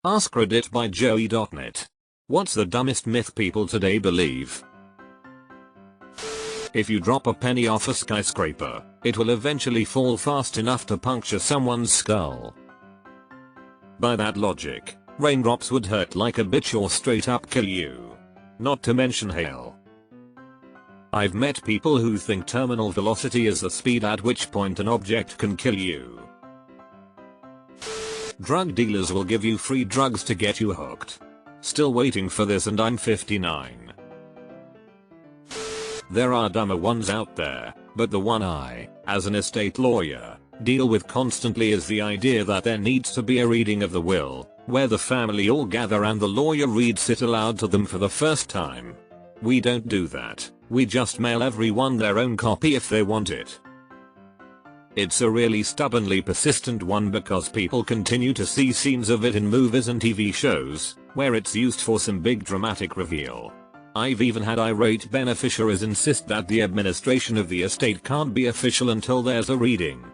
AskReddit by Joey.net. What's the dumbest myth people today believe? If you drop a penny off a skyscraper, it will eventually fall fast enough to puncture someone's skull. By that logic, raindrops would hurt like a bitch or straight up kill you. Not to mention hail. I've met people who think terminal velocity is the speed at which point an object can kill you. Drug dealers will give you free drugs to get you hooked. Still waiting for this, and I'm 59. There are dumber ones out there, but the one I, as an estate lawyer, deal with constantly is the idea that there needs to be a reading of the will, where the family all gather and the lawyer reads it aloud to them for the first time. We don't do that, we just mail everyone their own copy if they want it. It's a really stubbornly persistent one because people continue to see scenes of it in movies and TV shows, where it's used for some big dramatic reveal. I've even had irate beneficiaries insist that the administration of the estate can't be official until there's a reading.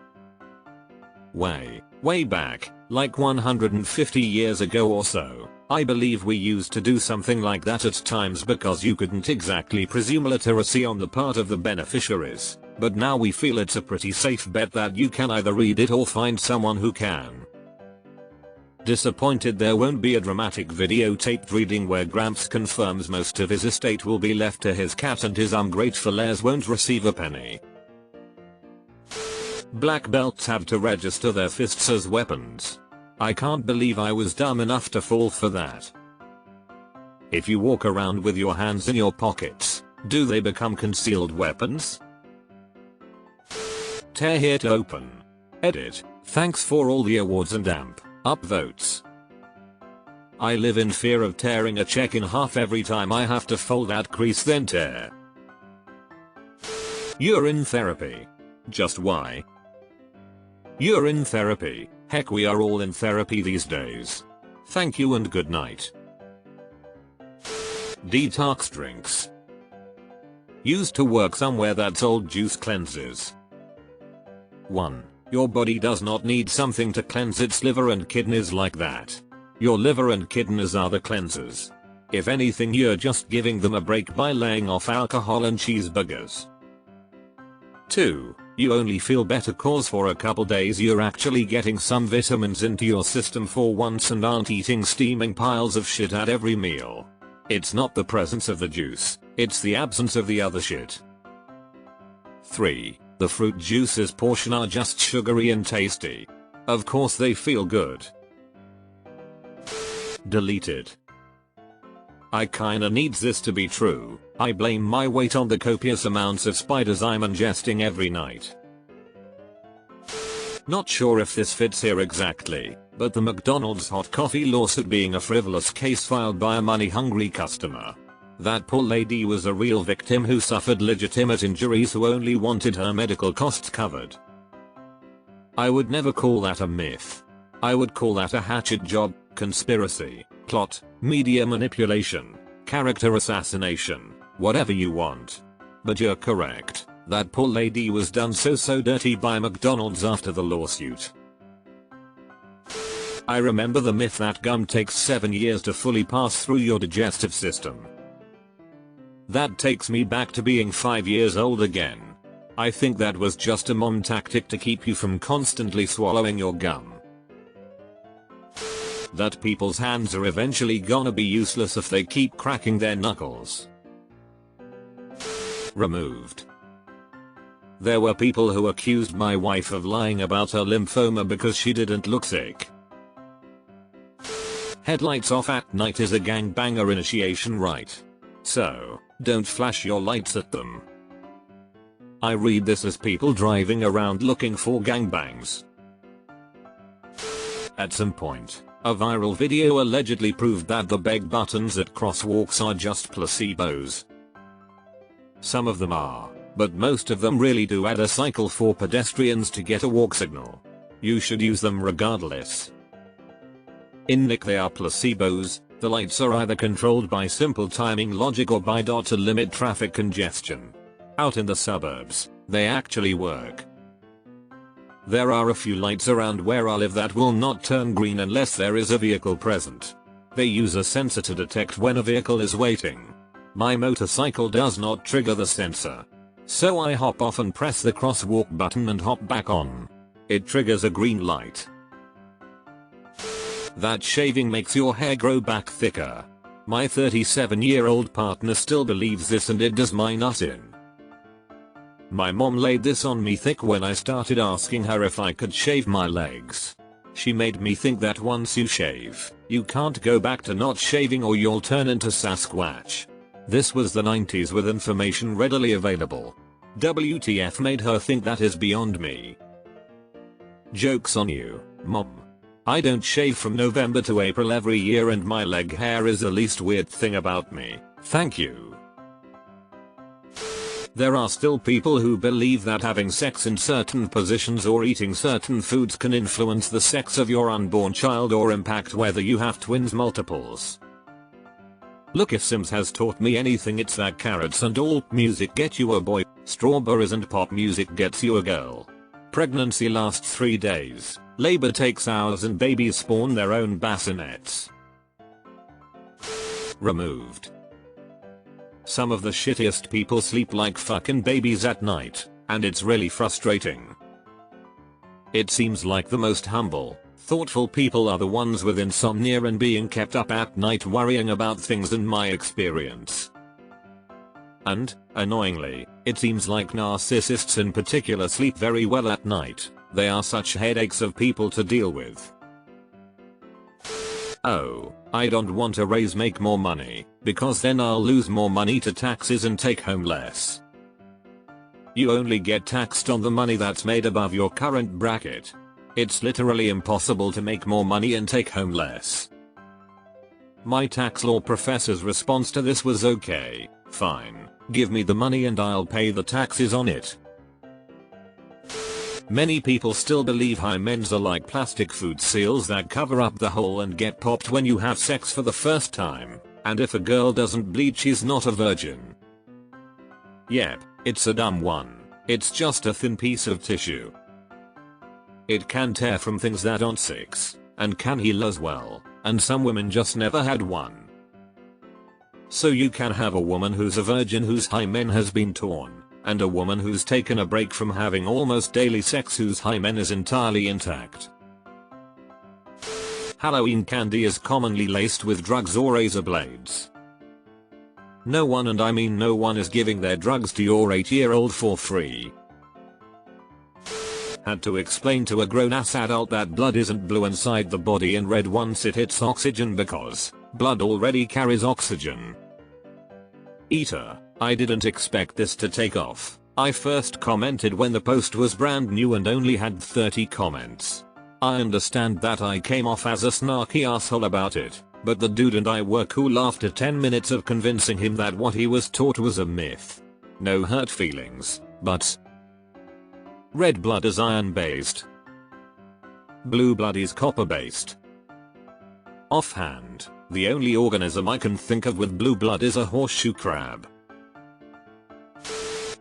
Way back, like 150 years ago or so, I believe we used to do something like that at times because you couldn't exactly presume literacy on the part of the beneficiaries, but now we feel it's a pretty safe bet that you can either read it or find someone who can. Disappointed there won't be a dramatic videotaped reading where Gramps confirms most of his estate will be left to his cat and his ungrateful heirs won't receive a penny. Black belts have to register their fists as weapons. I can't believe I was dumb enough to fall for that. If you walk around with your hands in your pockets, do they become concealed weapons? Tear here to open. Edit. Thanks for all the awards and amp up votes. I live in fear of tearing a check in half every time I have to fold that crease then tear. You're in therapy. Just why? You're in therapy. Heck, we are all in therapy these days. Thank you and good night. Detox drinks. Used to work somewhere that sold juice cleanses. 1. Your body does not need something to cleanse its liver and kidneys like that. Your liver and kidneys are the cleansers. If anything, you're just giving them a break by laying off alcohol and cheeseburgers. 2. You only feel better cause for a couple days you're actually getting some vitamins into your system for once and aren't eating steaming piles of shit at every meal. It's not the presence of the juice, it's the absence of the other shit. 3. The fruit juices portion are just sugary and tasty. Of course they feel good. Deleted. I kinda needs this to be true. I blame my weight on the copious amounts of spiders I'm ingesting every night. Not sure if this fits here exactly, but the McDonald's hot coffee lawsuit being a frivolous case filed by a money-hungry customer. That poor lady was a real victim who suffered legitimate injuries who only wanted her medical costs covered. I would never call that a myth. I would call that a hatchet job, conspiracy, plot, media manipulation, character assassination, whatever you want. But you're correct, that poor lady was done so dirty by McDonald's after the lawsuit. I remember the myth that gum takes 7 years to fully pass through your digestive system. That takes me back to being 5 years old again. I think that was just a mom tactic to keep you from constantly swallowing your gum. That people's hands are eventually gonna be useless if they keep cracking their knuckles. Removed. There were people who accused my wife of lying about her lymphoma because she didn't look sick. Headlights off at night is a gangbanger initiation rite. So, don't flash your lights at them. I read this as people driving around looking for gangbangs. At some point, a viral video allegedly proved that the beg buttons at crosswalks are just placebos. Some of them are, but most of them really do add a cycle for pedestrians to get a walk signal. You should use them regardless. In Nick, they are placebos. The lights are either controlled by simple timing logic or by dot to limit traffic congestion. Out in the suburbs, they actually work. There are a few lights around where I live that will not turn green unless there is a vehicle present. They use a sensor to detect when a vehicle is waiting. My motorcycle does not trigger the sensor. So I hop off and press the crosswalk button and hop back on. It triggers a green light. That shaving makes your hair grow back thicker. My 37-year-old partner still believes this and it does my nut in. My mom laid this on me thick when I started asking her if I could shave my legs. She made me think that once you shave, you can't go back to not shaving or you'll turn into Sasquatch. This was the 90s with information readily available. WTF made her think that is beyond me. Joke's on you, mom. I don't shave from November to April every year and my leg hair is the least weird thing about me. Thank you. There are still people who believe that having sex in certain positions or eating certain foods can influence the sex of your unborn child or impact whether you have twins multiples. Look, if Sims has taught me anything, it's that carrots and alt music get you a boy, strawberries and pop music gets you a girl. Pregnancy lasts 3 days, labor takes hours and babies spawn their own bassinets. Removed. Some of the shittiest people sleep like fucking babies at night, and it's really frustrating. It seems like the most humble, thoughtful people are the ones with insomnia and being kept up at night worrying about things in my experience. And, annoyingly, it seems like narcissists in particular sleep very well at night. They are such headaches of people to deal with. Oh, I don't want to make more money, because then I'll lose more money to taxes and take home less. You only get taxed on the money that's made above your current bracket. It's literally impossible to make more money and take home less. My tax law professor's response to this was, okay, fine, give me the money and I'll pay the taxes on it. Many people still believe hymens are like plastic food seals that cover up the hole and get popped when you have sex for the first time, and if a girl doesn't bleed she's not a virgin. Yep, it's a dumb one. It's just a thin piece of tissue. It can tear from things that aren't sex, and can heal as well, and some women just never had one. So you can have a woman who's a virgin whose hymen has been torn, and a woman who's taken a break from having almost daily sex whose hymen is entirely intact. Halloween candy is commonly laced with drugs or razor blades. No one, and I mean no one, is giving their drugs to your 8-year-old for free. Had to explain to a grown-ass adult that blood isn't blue inside the body and red once it hits oxygen because blood already carries oxygen. Eater, I didn't expect this to take off. I first commented when the post was brand new and only had 30 comments. I understand that I came off as a snarky asshole about it, but the dude and I were cool after 10 minutes of convincing him that what he was taught was a myth. No hurt feelings, but red blood is iron based. Blue blood is copper based. Offhand, the only organism I can think of with blue blood is a horseshoe crab.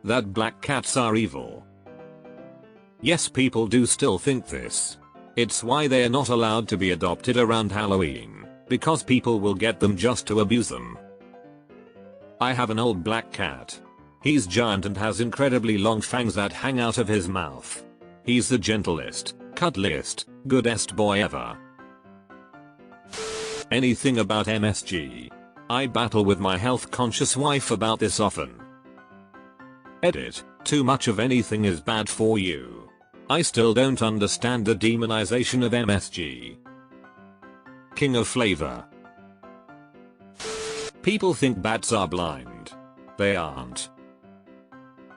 That black cats are evil. Yes, people do still think this. It's why they are not allowed to be adopted around Halloween, because people will get them just to abuse them. I have an old black cat. He's giant and has incredibly long fangs that hang out of his mouth. He's the gentlest, cuddliest, goodest boy ever. Anything about MSG? I battle with my health conscious wife about this often. Edit, too much of anything is bad for you. I still don't understand the demonization of MSG. King of flavor. People think bats are blind. They aren't.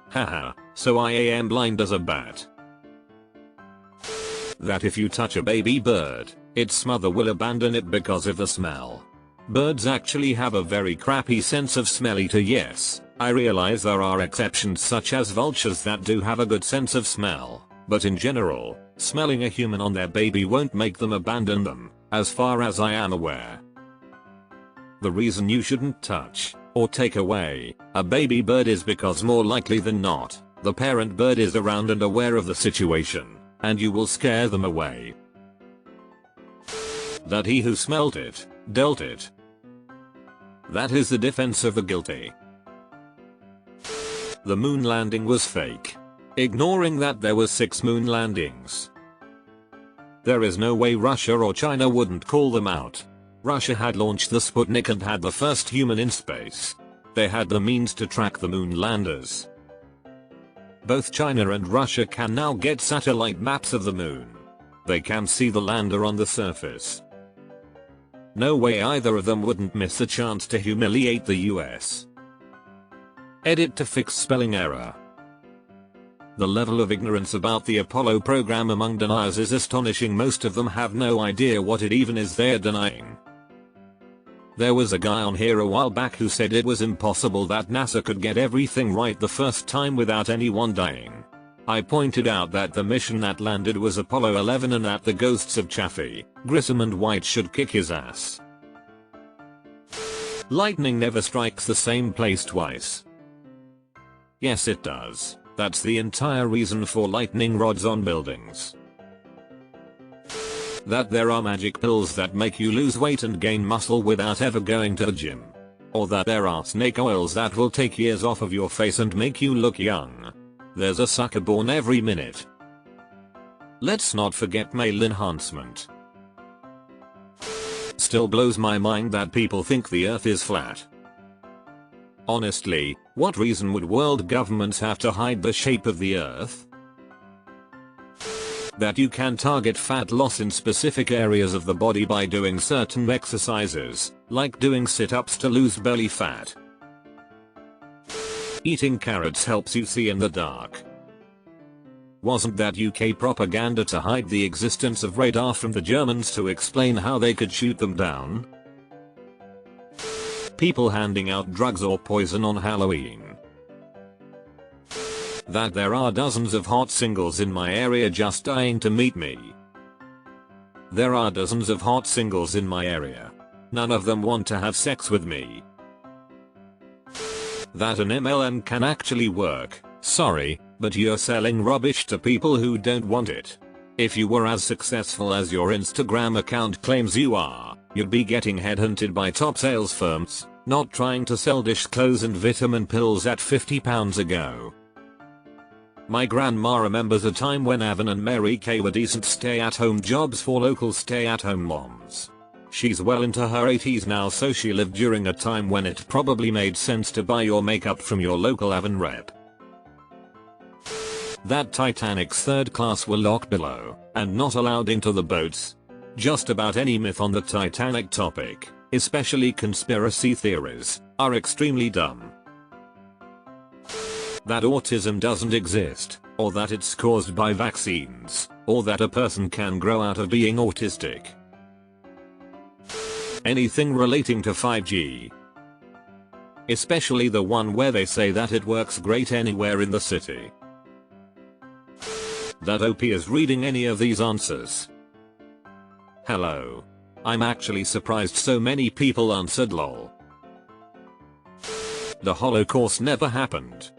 Haha, so I am blind as a bat. That if you touch a baby bird, its mother will abandon it because of the smell. Birds actually have a very crappy sense of smell eater. Yes, I realize there are exceptions such as vultures that do have a good sense of smell, but in general, smelling a human on their baby won't make them abandon them, as far as I am aware. The reason you shouldn't touch, or take away, a baby bird is because more likely than not, the parent bird is around and aware of the situation, and you will scare them away. That he who smelt it, dealt it. That is the defense of the guilty. The moon landing was fake. Ignoring that there were 6 moon landings. There is no way Russia or China wouldn't call them out. Russia had launched the Sputnik and had the first human in space. They had the means to track the moon landers. Both China and Russia can now get satellite maps of the moon. They can see the lander on the surface. No way either of them wouldn't miss a chance to humiliate the US. Edit to fix spelling error. The level of ignorance about the Apollo program among deniers is astonishing. Most of them have no idea what it even is they're denying. There was a guy on here a while back who said it was impossible that NASA could get everything right the first time without anyone dying. I pointed out that the mission that landed was Apollo 11 and that the ghosts of Chaffee, Grissom and White should kick his ass. Lightning never strikes the same place twice. Yes, it does. That's the entire reason for lightning rods on buildings. That there are magic pills that make you lose weight and gain muscle without ever going to the gym. Or that there are snake oils that will take years off of your face and make you look young. There's a sucker born every minute. Let's not forget male enhancement. Still blows my mind that people think the earth is flat. Honestly, what reason would world governments have to hide the shape of the earth? That you can target fat loss in specific areas of the body by doing certain exercises, like doing sit-ups to lose belly fat. Eating carrots helps you see in the dark. Wasn't that UK propaganda to hide the existence of radar from the Germans to explain how they could shoot them down? People handing out drugs or poison on Halloween. That there are dozens of hot singles in my area just dying to meet me. There are dozens of hot singles in my area. None of them want to have sex with me. That an MLM can actually work. Sorry, but you're selling rubbish to people who don't want it. If you were as successful as your Instagram account claims you are, you'd be getting headhunted by top sales firms, not trying to sell dish clothes and vitamin pills at £50 ago. My grandma remembers a time when Evan and Mary Kay were decent stay-at-home jobs for local stay-at-home moms. She's well into her 80s now, so she lived during a time when it probably made sense to buy your makeup from your local Avon rep. That Titanic's third class were locked below and not allowed into the boats. Just about any myth on the Titanic topic, especially conspiracy theories, are extremely dumb. That autism doesn't exist, or that it's caused by vaccines, or that a person can grow out of being autistic. Anything relating to 5G. Especially the one where they say that it works great anywhere in the city. That OP is reading any of these answers. Hello. I'm actually surprised so many people answered lol. The Holocaust never happened.